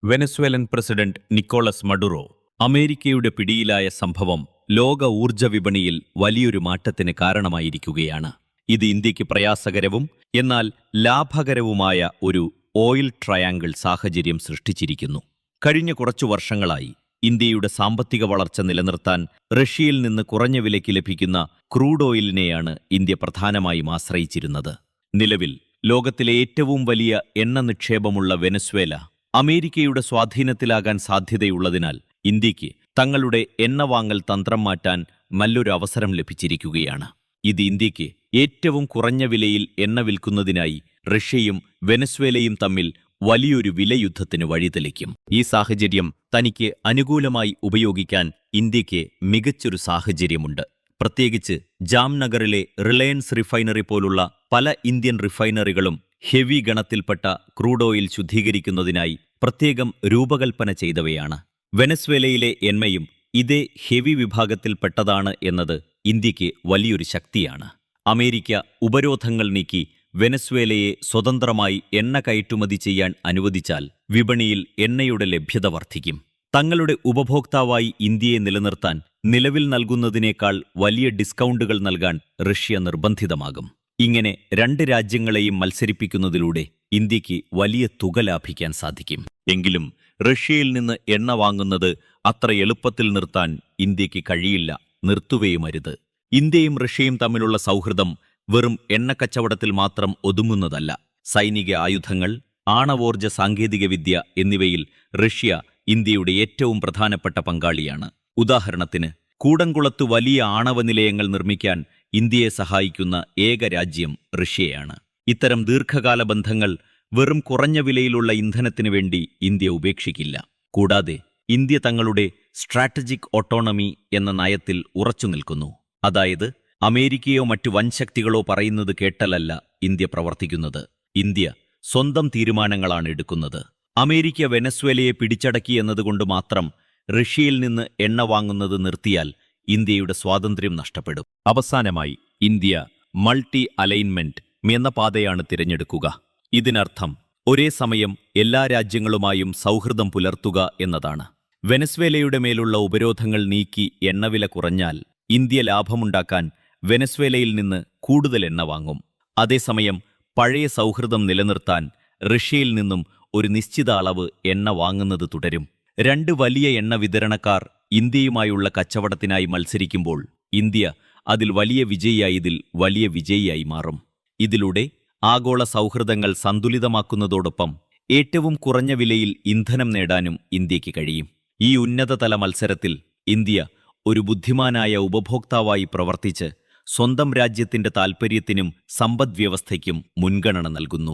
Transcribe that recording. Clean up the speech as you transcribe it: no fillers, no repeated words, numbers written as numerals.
Venezuelan president Nicolas Maduro അമേരിക്കയുടെ പിടിയിലായ സംഭവം ലോക ഊർജ്ജ വിപണിയിൽ വലിയൊരു മാറ്റത്തിന് കാരണമായിരിക്കുകയാണ്. ഇത് ഇന്ത്യക്ക് പ്രയാസകരവും എന്നാൽ ലാഭകരവുമായ ഒരു ഓയിൽ ട്രയാങ്കിൾ സാഹചര്യം സൃഷ്ടിച്ചിരിക്കുന്നു. കഴിഞ്ഞ കുറച്ചു വർഷങ്ങളായി ഇന്ത്യയുടെ സാമ്പത്തിക വളർച്ച നിലനിർത്താൻ റഷ്യയിൽ നിന്ന് കുറഞ്ഞ വിലയ്ക്ക് ലഭിക്കുന്ന ക്രൂഡ് ഓയിലിനെയാണ് ഇന്ത്യ പ്രധാനമായും ആശ്രയിച്ചിരുന്നത്. നിലവിൽ ലോകത്തിലെ ഏറ്റവും വലിയ എണ്ണ നിക്ഷേപമുള്ള വെനസ്വേല അമേരിക്കയുടെ സ്വാധീനത്തിലാകാൻ സാധ്യതയുള്ളതിനാൽ ഇന്ത്യക്ക് തങ്ങളുടെ എണ്ണ വാങ്ങൽ തന്ത്രം മാറ്റാൻ നല്ലൊരു അവസരം ലഭിച്ചിരിക്കുകയാണ്. ഇത് ഇന്ത്യക്ക് ഏറ്റവും കുറഞ്ഞ വിലയിൽ എണ്ണ വിൽക്കുന്നതിനായി റഷ്യയും വെനസ്വേലയും തമ്മിൽ വലിയൊരു വിലയുദ്ധത്തിന് വഴിതെളിക്കും. ഈ സാഹചര്യം തനിക്ക് അനുകൂലമായി ഉപയോഗിക്കാൻ ഇന്ത്യക്ക് മികച്ചൊരു സാഹചര്യമുണ്ട്. പ്രത്യേകിച്ച് ജാംനഗറിലെ റിലയൻസ് റിഫൈനറി പോലുള്ള പല ഇന്ത്യൻ റിഫൈനറികളും ഹെവി ഗണത്തിൽപ്പെട്ട ക്രൂഡ് ഓയിൽ ശുദ്ധീകരിക്കുന്നതിനായി പ്രത്യേകം രൂപകൽപ്പന ചെയ്തവയാണ്. വെനസ്വേലയിലെ എണ്ണയും ഇതേ ഹെവി വിഭാഗത്തിൽപ്പെട്ടതാണ് എന്നത് ഇന്ത്യക്ക് വലിയൊരു ശക്തിയാണ്. അമേരിക്ക ഉപരോധങ്ങൾ നീക്കി വെനസ്വേലയെ സ്വതന്ത്രമായി എണ്ണ കയറ്റുമതി ചെയ്യാൻ അനുവദിച്ചാൽ വിപണിയിൽ എണ്ണയുടെ ലഭ്യത വർദ്ധിക്കും. തങ്ങളുടെ ഉപഭോക്താവായി ഇന്ത്യയെ നിലനിർത്താൻ നിലവിൽ നൽകുന്നതിനേക്കാൾ വലിയ ഡിസ്കൗണ്ടുകൾ നൽകാൻ റഷ്യ നിർബന്ധിതമാകും. ഇങ്ങനെ രണ്ട് രാജ്യങ്ങളെയും മത്സരിപ്പിക്കുന്നതിലൂടെ ഇന്ത്യക്ക് വലിയ തുക ലാഭിക്കാൻ സാധിക്കും. എങ്കിലും റഷ്യയിൽ നിന്ന് എണ്ണ വാങ്ങുന്നത് അത്ര എളുപ്പത്തിൽ നിർത്താൻ ഇന്ത്യക്ക് കഴിയില്ല, നിർത്തുകയുമരുത്. ഇന്ത്യയും റഷ്യയും തമ്മിലുള്ള സൗഹൃദം വെറും എണ്ണക്കച്ചവടത്തിൽ മാത്രം ഒതുങ്ങുന്നതല്ല. സൈനിക ആയുധങ്ങൾ, ആണവോർജ സാങ്കേതികവിദ്യ എന്നിവയിൽ റഷ്യ ഇന്ത്യയുടെ ഏറ്റവും പ്രധാനപ്പെട്ട പങ്കാളിയാണ്. ഉദാഹരണത്തിന്, കൂടംകുളത്ത് വലിയ ആണവ നിലയങ്ങൾ നിർമ്മിക്കാൻ ഇന്ത്യയെ സഹായിക്കുന്ന ഏക രാജ്യം റഷ്യയാണ്. ഇത്തരം ദീർഘകാല ബന്ധങ്ങൾ വെറും കുറഞ്ഞ വിലയിലുള്ള ഇന്ധനത്തിനു വേണ്ടി ഇന്ത്യ ഉപേക്ഷിക്കില്ല. കൂടാതെ ഇന്ത്യ തങ്ങളുടെ സ്ട്രാറ്റജിക് ഓട്ടോണമി എന്ന നയത്തിൽ ഉറച്ചു നിൽക്കുന്നു. അതായത് അമേരിക്കയോ മറ്റു വൻശക്തികളോ പറയുന്നത് കേട്ടലല്ല ഇന്ത്യ പ്രവർത്തിക്കുന്നത്. ഇന്ത്യ സ്വന്തം തീരുമാനങ്ങളാണ് എടുക്കുന്നത്. അമേരിക്ക വെനസ്വേലയെ പിടിച്ചടക്കി എന്നതുകൊണ്ട് മാത്രം റഷ്യയിൽ നിന്ന് എണ്ണ വാങ്ങുന്നത് നിർത്തിയാൽ ഇന്ത്യയുടെ സ്വാതന്ത്ര്യം നഷ്ടപ്പെടും. അവസാനമായി ഇന്ത്യ മൾട്ടി അലൈൻമെന്റ് എന്ന പാതയാണ് തിരഞ്ഞെടുക്കുക. ഇതിനർത്ഥം ഒരേ സമയം എല്ലാ രാജ്യങ്ങളുമായും സൗഹൃദം പുലർത്തുക എന്നതാണ്. വെനസ്വേലയുടെ മേലുള്ള ഉപരോധങ്ങൾ നീക്കി എണ്ണവില കുറഞ്ഞാൽ ഇന്ത്യ ലാഭമുണ്ടാക്കാൻ വെനസ്വേലയിൽ നിന്ന് കൂടുതൽ എണ്ണ വാങ്ങും. അതേസമയം പഴയ സൗഹൃദം നിലനിർത്താൻ റഷ്യയിൽ നിന്നും ഒരു നിശ്ചിത അളവ് എണ്ണ വാങ്ങുന്നത് തുടരും. രണ്ട് വലിയ എണ്ണ വിതരണക്കാർ ഇന്ത്യയുമായുള്ള കച്ചവടത്തിനായി മത്സരിക്കുമ്പോൾ ഇന്ത്യ അതിൽ വലിയ വിജയിയായി മാറും. ഇതിലൂടെ ആഗോള സൗഹൃദങ്ങൾ സന്തുലിതമാക്കുന്നതോടൊപ്പം ഏറ്റവും കുറഞ്ഞ വിലയിൽ ഇന്ധനം നേടാനും ഇന്ത്യക്ക് കഴിയും. ഈ ഉന്നതതല മത്സരത്തിൽ ഇന്ത്യ ഒരു ബുദ്ധിമാനായ ഉപഭോക്താവായി പ്രവർത്തിച്ച് സ്വന്തം രാജ്യത്തിന്റെ താൽപ്പര്യത്തിനും സമ്പദ്വ്യവസ്ഥയ്ക്കും മുൻഗണന നൽകുന്നു.